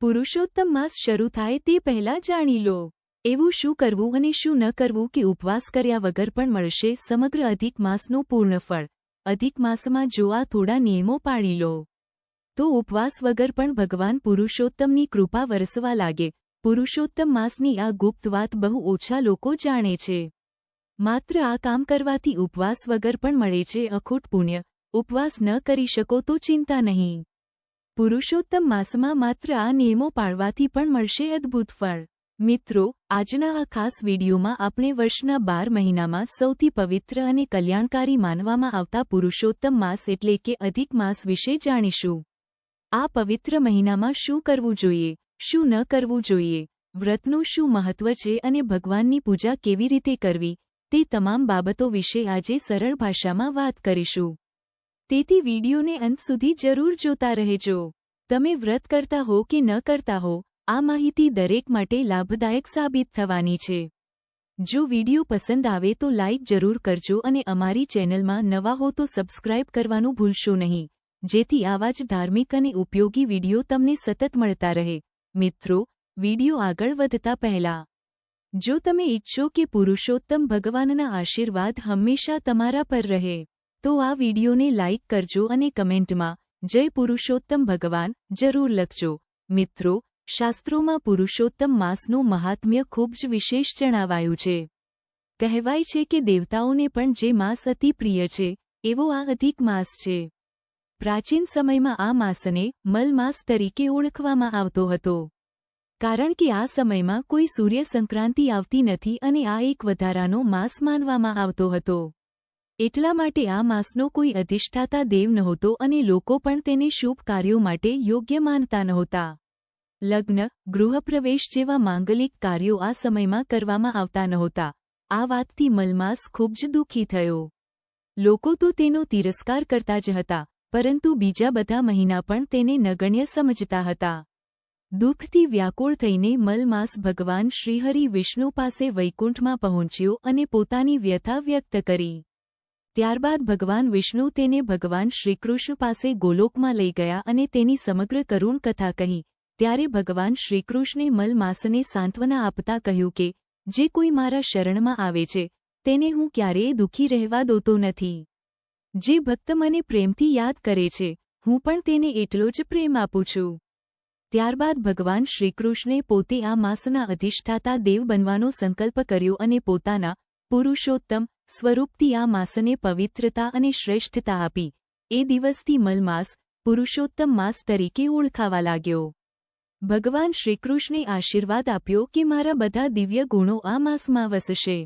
પુરુષોત્તમ માસ શરૂ થાય તે પહેલાં જાણી લો એવું શું કરવું અને શું ન કરવું કે ઉપવાસ કર્યા વગર પણ મળશે સમગ્ર અધિક માસનું પૂર્ણ ફળ। અધિક માસમાં જો આ થોડા નિયમો પાળી લો તો ઉપવાસ વગર પણ ભગવાન પુરુષોત્તમની કૃપા વરસવા લાગે। પુરુષોત્તમ માસની આ ગુપ્ત વાત બહુ ઓછા લોકો જાણે છે। માત્ર આ કામ કરવાથી ઉપવાસ વગર પણ મળે છે અખૂટ પુણ્ય। ઉપવાસ ન કરી શકો તો ચિંતા નહીં। પુરુષોત્તમ માસમાં માત્ર આ નિયમો પાળવાથી પણ મળશે અદ્ભુત ફળ। મિત્રો, આજના આ ખાસ વિડીયોમાં આપણે વર્ષના 12 મહિનામાં સૌથી પવિત્ર અને કલ્યાણકારી માનવામાં આવતા પુરુષોત્તમ માસ એટલે કે અધિક માસ વિશે જાણીશું। આ પવિત્ર મહિનામાં શું કરવું જોઈએ, શું ન કરવું જોઈએ, વ્રતનું શું મહત્વ છે અને ભગવાનની પૂજા કેવી રીતે કરવી, તે તમામ બાબતો વિશે આજે સરળ ભાષામાં વાત કરીશું। તેથી વિડીયોને અંત સુધી જરૂર જોતા રહેજો। તમે વ્રત કરતા હો કે ન કરતા હો, આ માહિતી દરેક માટે લાભદાયક સાબિત થવાની છે। જો વિડીયો પસંદ આવે તો લાઇક જરૂર કરજો અને અમારી ચેનલમાં નવા હો તો સબસ્ક્રાઇબ કરવાનું ભૂલશો નહીં, જેથી આવા જ ધાર્મિક અને ઉપયોગી વિડીયો તમને સતત મળતા રહે। મિત્રો, વિડીયો આગળ વધતા પહેલા જો તમે ઈચ્છો કે પુરુષોત્તમ ભગવાનના આશીર્વાદ હંમેશા તમારા પર રહે તો આ વિડીયોને લાઇક કરજો અને કમેન્ટમાં જય પુરુષોત્તમ ભગવાન જરૂર લખજો। મિત્રો, શાસ્ત્રોમાં પુરુષોત્તમ માસનું મહાત્મ્ય ખૂબ જ વિશેષ જણાવાયું છે। કહેવાય છે કે દેવતાઓને પણ જે માસ અતિ પ્રિય છે એવો આ અધિક માસ છે। પ્રાચીન સમયમાં આ માસને મલ માસ તરીકે ઓળખવામાં આવતો હતો, કારણ કે આ સમયમાં કોઈ સૂર્ય સંક્રાંતિ આવતી નથી અને આ એક વધારાનો માસ માનવામાં આવતો હતો। એટલા માટે આ માસનો કોઈ અધિષ્ઠાતા દેવ નહોતો અને લોકો પણ તેને શુભ કાર્યો માટે યોગ્ય માનતા નહોતા। લગ્ન, ગૃહપ્રવેશ જેવા માંગલિક કાર્યો આ સમયમાં કરવામાં આવતા નહોતા। આ વાતથી મલમાસ ખૂબ જ દુઃખી થયો। લોકો તો તેનો તિરસ્કાર કરતા જ હતા, પરંતુ બીજા બધા મહિના પણ તેને નગણ્ય સમજતા હતા। દુઃખથી વ્યાકુળ થઈને મલમાસ ભગવાન શ્રીહરિ વિષ્ણુ પાસે વૈકુંઠમાં પહોંચ્યો અને પોતાની વ્યથા વ્યક્ત કરી। ત્યારબાદ ભગવાન વિષ્ણુ તેને ભગવાન શ્રીકૃષ્ણ પાસે ગોલોકમાં લઈ ગયા અને તેની સમગ્ર કરુણ કથા કહી। ત્યારે ભગવાન શ્રીકૃષ્ણે મલમાસને સાંત્વના આપતા કહ્યું કે જે કોઈ મારા શરણમાં આવે છે તેને હું ક્યારેય દુઃખી રહેવા દોતો નથી। જે ભક્ત મને પ્રેમથી યાદ કરે છે હું પણ તેને એટલો જ પ્રેમ આપું છું। ત્યારબાદ ભગવાન શ્રીકૃષ્ણે પોતે આ માસના અધિષ્ઠાતા દેવ બનવાનો સંકલ્પ કર્યો અને પોતાના પુરુષોત્તમ સ્વરૂપથી આ માસને પવિત્રતા અને શ્રેષ્ઠતા આપી। એ દિવસથી મલમાસ પુરુષોત્તમ માસ તરીકે ઓળખાવા લાગ્યો। ભગવાન શ્રીકૃષ્ણે આશીર્વાદ આપ્યો કે મારા બધા દિવ્ય ગુણો આ માસમાં વસશે।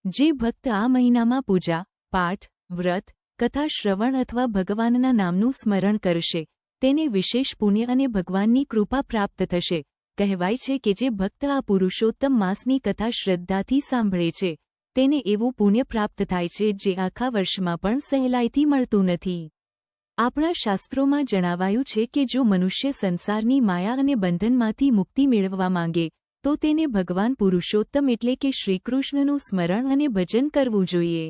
જે ભક્ત આ મહિનામાં પૂજા, પાઠ, વ્રત, કથા શ્રવણ અથવા ભગવાનના નામનું સ્મરણ કરશે તેને વિશેષ પુણ્ય અને ભગવાનની કૃપા પ્રાપ્ત થશે। કહેવાય છે કે જે ભક્ત આ પુરુષોત્તમ માસની કથા શ્રદ્ધાથી સાંભળે છે તેને એવું પુણ્ય પ્રાપ્ત થાય છે જે આખા વર્ષમાં પણ સહેલાઈથી મળતું નથી। આપણા શાસ્ત્રોમાં જણાવાયું છે કે જો મનુષ્ય સંસારની માયા અને બંધનમાંથી મુક્તિ મેળવવા માંગે તો તેને ભગવાન પુરુષોત્તમ એટલે કે શ્રીકૃષ્ણનું સ્મરણ અને ભજન કરવું જોઈએ।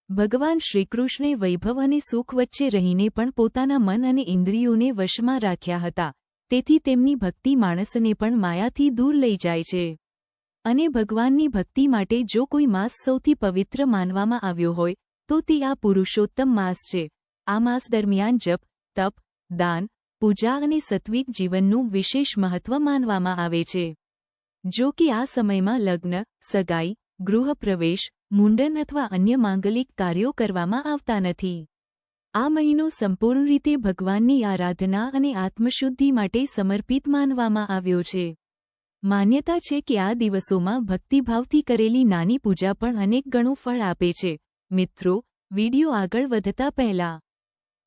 ભગવાન શ્રીકૃષ્ણે વૈભવ અને સુખ વચ્ચે રહીને પણ પોતાના મન અને ઇન્દ્રિયોને વશમાં રાખ્યા હતા, તેથી તેમની ભક્તિ માણસને પણ માયાથી દૂર લઈ જાય છે। અને ભગવાનની ભક્તિ માટે જો કોઈ માસ સૌથી પવિત્ર માનવામાં આવ્યો હોય તો તે આ પુરુષોત્તમ માસ છે। આ માસ દરમિયાન જપ, તપ, દાન, પૂજા અને સત્વિક જીવનનું વિશેષ મહત્વ માનવામાં આવે છે। જો કે આ સમયમાં લગ્ન, સગાઈ, ગૃહપ્રવેશ, મુંડન અથવા અન્ય માંગલિક કાર્યો કરવામાં આવતા નથી। આ મહિનો સંપૂર્ણ રીતે ભગવાનની આરાધના અને આત્મશુદ્ધિ માટે સમર્પિત માનવામાં આવ્યો છે। માન્યતા છે કે આ દિવસોમાં ભક્તિભાવથી કરેલી નાની પૂજા પણ અનેક ગણું ફળ આપે છે। મિત્રો, વિડીયો આગળ વધતા પહેલા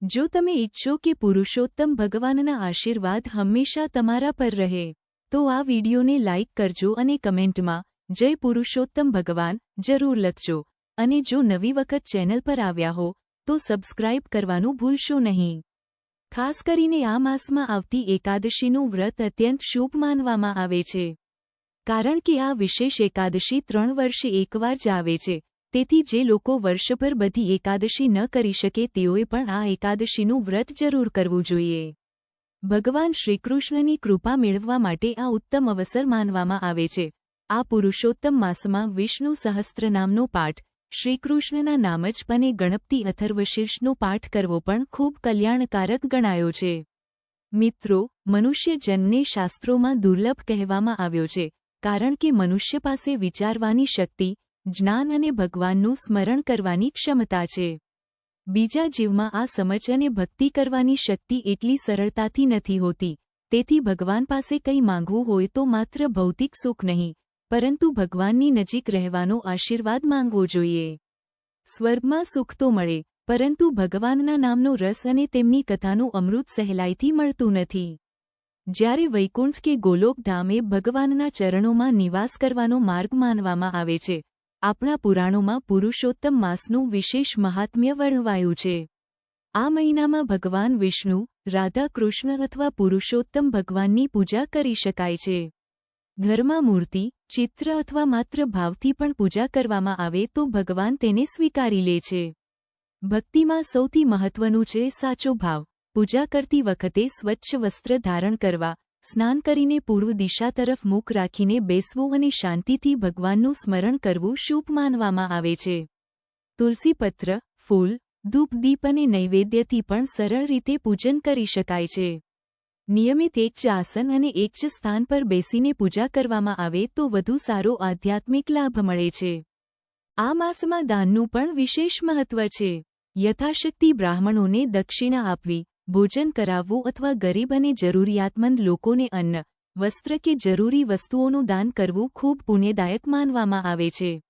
જો તમે ઈચ્છો કે પુરુષોત્તમ ભગવાનના આશીર્વાદ હંમેશા તમારા પર રહે તો આ વિડીયોને લાઇક કરજો અને કમેન્ટમાં જય પુરુષોત્તમ ભગવાન જરૂર લખજો। અને જો નવી વખત ચેનલ પર આવ્યા હો તો સબસ્ક્રાઇબ કરવાનું ભૂલશો નહીં। ખાસ કરીને આ માસમાં આવતી એકાદશીનું વ્રત અત્યંત શુભ માનવામાં આવે છે, કારણ કે આ વિશેષ એકાદશી 3 વર્ષે એકવાર જ આવે છે। તેથી જે લોકો વર્ષભર બધી એકાદશી ન કરી શકે તેઓએ પણ આ એકાદશીનું વ્રત જરૂર કરવું જોઈએ। ભગવાન શ્રીકૃષ્ણની કૃપા મેળવવા માટે આ ઉત્તમ અવસર માનવામાં આવે છે. આ પુરુષોત્તમ માસમાં વિષ્ણુ સહસ્ત્રનામનો પાઠ, શ્રીકૃષ્ણના નામ જ અને ગણપતિ અથર્વશીર્ષનો પાઠ કરવો પણ ખૂબ કલ્યાણકારક ગણાયો છે. મિત્રો, મનુષ્ય જન્મને શાસ્ત્રોમાં દુર્લભ કહેવામાં આવ્યો છે, કારણ કે મનુષ્ય પાસે વિચારવાની શક્તિ, જ્ઞાન અને ભગવાનનું સ્મરણ કરવાની ક્ષમતા છે. બીજા જીવમાં આ સમજ અને ભક્તિ કરવાની શક્તિ એટલી સરળતાથી નથી હોતી. તેથી ભગવાન પાસે કંઈ માંગવું હોય તો માત્ર ભૌતિક સુખ નહીં, પરંતુ ભગવાનની નજીક રહેવાનો આશીર્વાદ માંગવો જોઈએ. સ્વર્ગમાં સુખ તો મળે, પરંતુ ભગવાનના નામનો રસ અને તેમની કથાનું અમૃત સહેલાઈથી મળતું નથી. જ્યારે વૈકુંઠ કે ગોલોકધામ એ ભગવાનના ચરણોમાં નિવાસ કરવાનો માર્ગ માનવામાં આવે છે. આપણા પુરાણોમાં પુરુષોત્તમ માસનું વિશેષ મહાત્મ્ય વર્ણવાયું છે. આ મહિનામાં ભગવાન વિષ્ણુ, રાધા કૃષ્ણ અથવા પુરુષોત્તમ ભગવાનની પૂજા કરી શકાય છે. ઘરમાં મૂર્તિ, ચિત્ર અથવા માત્ર ભાવથી પણ પૂજા કરવામાં આવે તો ભગવાન તેને સ્વીકારી લે છે. ભક્તિમાં સૌથી મહત્વનું છે સાચો ભાવ. પૂજા કરતી વખતે સ્વચ્છ વસ્ત્ર ધારણ કરવા, સ્નાન કરીને પૂર્વ દિશા તરફ મુખ રાખીને બેસવું અને શાંતિથી ભગવાનનું સ્મરણ કરવું શુભ માનવામાં આવે છે. તુલસીપત્ર, ફૂલ, ધૂપ, દીપ અને નૈવેદ્યથી પણ સરળ રીતે પૂજન કરી શકાય છે. નિયમિત એક જ આસન અને એક જ સ્થાન પર બેસીને પૂજા કરવામાં આવે તો વધુ સારો આધ્યાત્મિક લાભ મળે છે. આ માસમાં દાનનું પણ વિશેષ મહત્વ છે. યથાશક્તિ બ્રાહ્મણોને દક્ષિણા આપવી, ભોજન કરાવવું અથવા ગરીબ અને જરૂરિયાતમંદ લોકોને અન્ન, વસ્ત્ર કે જરૂરી વસ્તુઓનું દાન કરવું ખૂબ પુણ્યદાયક માનવામાં આવે છે.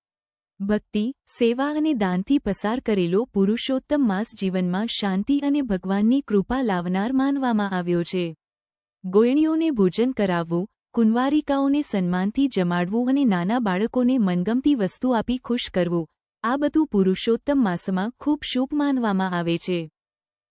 ભક્તિ, સેવા અને દાનથી પસાર કરેલો પુરુષોત્તમ માસ જીવનમાં શાંતિ અને ભગવાનની કૃપા લાવનાર માનવામાં આવ્યો છે. ગોયણીઓને ભોજન કરાવવું, કુંવારિકાઓને સન્માનથી જમાડવું અને નાના બાળકોને મનગમતી વસ્તુ આપી ખુશ કરવું, આ બધું પુરુષોત્તમ માસમાં ખૂબ શુભ માનવામાં આવે છે.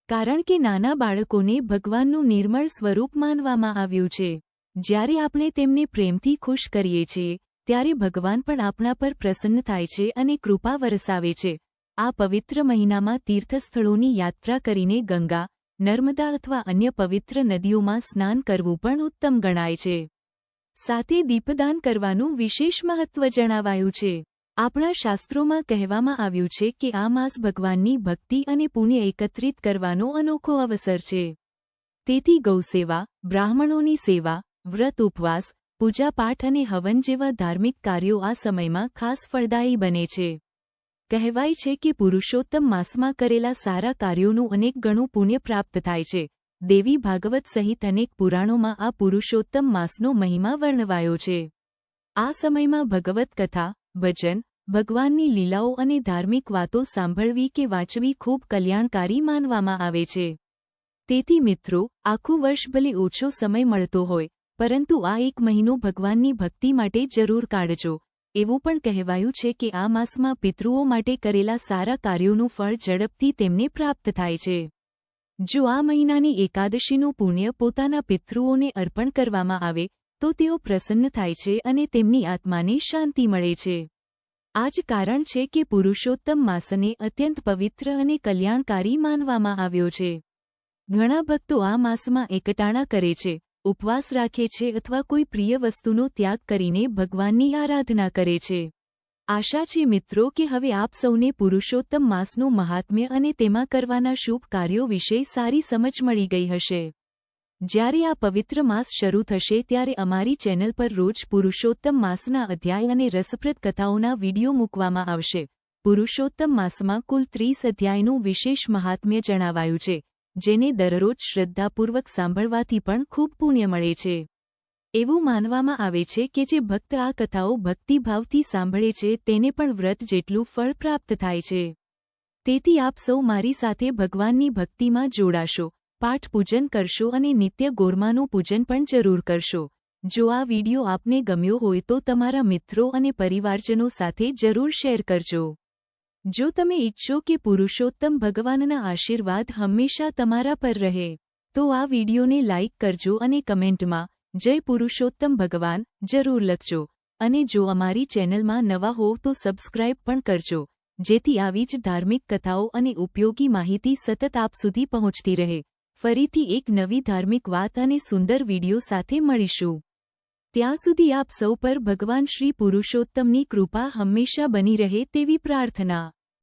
કારણ કે નાના બાળકોને ભગવાનનું નિર્મળ સ્વરૂપ માનવામાં આવ્યું છે. જ્યારે આપણે તેમને પ્રેમથી ખુશ કરીએ છીએ, ત્યારે ભગવાન પણ આપણા પર પ્રસન્ન થાય છે અને કૃપા વરસાવે છે. આ પવિત્ર મહિનામાં તીર્થસ્થળોની યાત્રા કરીને ગંગા, નર્મદા અથવા અન્ય પવિત્ર નદીઓમાં સ્નાન કરવું પણ ઉત્તમ ગણાય છે. સાથે દીપદાન કરવાનું વિશેષ મહત્વ જણાવાયું છે. આપણા શાસ્ત્રોમાં કહેવામાં આવ્યું છે કે આ માસ ભગવાનની ભક્તિ અને પુણ્ય એકત્રિત કરવાનો અનોખો અવસર છે. તેથી ગૌસેવા, બ્રાહ્મણોની સેવા, વ્રત ઉપવાસ, પૂજાપાઠ અને હવન જેવા ધાર્મિક કાર્યો આ સમયમાં ખાસ ફળદાયી બને છે. કહેવાય છે કે પુરુષોત્તમ માસમાં કરેલા સારા કાર્યોનું અનેક ગણું પુણ્ય પ્રાપ્ત થાય છે. દેવી ભાગવત સહિત અનેક પુરાણોમાં આ પુરુષોત્તમ માસનો મહિમા વર્ણવાયો છે. આ સમયમાં ભગવત કથા, ભજન, ભગવાનની લીલાઓ અને ધાર્મિક વાતો સાંભળવી કે વાંચવી ખૂબ કલ્યાણકારી માનવામાં આવે છે. તેથી મિત્રો, આખું વર્ષ ભલે ઓછો સમય મળતો હોય, પરંતુ આ એક મહિનો ભગવાનની ભક્તિ માટે જરૂર કાઢજો. એવું પણ કહેવાયું છે કે આ માસમાં પિતૃઓ માટે કરેલા સારા કાર્યોનું ફળ ઝડપથી તેમને પ્રાપ્ત થાય છે. જો આ મહિનાની એકાદશીનું પુણ્ય પોતાના પિતૃઓને અર્પણ કરવામાં આવે તો તેઓ પ્રસન્ન થાય છે અને તેમની આત્માને શાંતિ મળે છે. આ જ કારણ છે કે પુરુષોત્તમ માસને અત્યંત પવિત્ર અને કલ્યાણકારી માનવામાં આવ્યો છે. ઘણા ભક્તો આ માસમાં એકટાણા કરે છે, ઉપવાસ રાખે છે અથવા કોઈ પ્રિય વસ્તુનો ત્યાગ કરીને ભગવાનની આરાધના કરે છે. આશા છે મિત્રો કે હવે આપ સૌને પુરુષોત્તમ માસનું મહાત્મ્ય અને તેમાં કરવાના શુભ કાર્યો વિશે સારી સમજ મળી ગઈ હશે. જ્યારે આ પવિત્ર માસ શરૂ થશે ત્યારે અમારી ચેનલ પર રોજ પુરુષોત્તમ માસના અધ્યાય અને રસપ્રદ કથાઓના વિડિયો મૂકવામાં આવશે. પુરુષોત્તમ માસમાં કુલ 30 અધ્યાયનું વિશેષ મહાત્મ્ય જણાવાયું છે, જેને દરરોજ શ્રદ્ધાપૂર્વક સાંભળવાથી પણ ખૂબ પુણ્ય મળે છે. એવું માનવામાં આવે છે કે જે ભક્ત આ કથાઓ ભક્તિભાવથી સાંભળે છે તેને પણ વ્રત જેટલું ફળ પ્રાપ્ત થાય છે. તેથી આપ સૌ મારી સાથે ભગવાનની ભક્તિમાં જોડાશો, પાઠ પૂજન કરશો અને નિત્ય ગોરમાનું પૂજન પણ જરૂર કરશો. જો આ વિડિયો આપને ગમ્યો હોય તો તમારા મિત્રો અને પરિવારજનો સાથે જરૂર શેર કરજો. જો તમે ઈચ્છો કે પુરુષોત્તમ ભગવાનના આશીર્વાદ હંમેશા તમારા પર રહે, તો આ વિડિયોને લાઇક કરજો અને કમેન્ટમાં જય પુરુષોત્તમ ભગવાન જરૂર લખજો. અને જો અમારી ચેનલમાં નવા હોવ તો સબસ્ક્રાઇબ પણ કરજો, જેથી આવી જ ધાર્મિક કથાઓ અને ઉપયોગી માહિતી સતત આપ સુધી પહોંચતી રહે. ફરીથી એક નવી ધાર્મિક વાત અને સુંદર વિડિયો સાથે મળીશું. ત્યાં સુધી આપ સૌ પર ભગવાન શ્રી પુરુષોત્તમની કૃપા હંમેશા બની રહે તેવી પ્રાર્થના.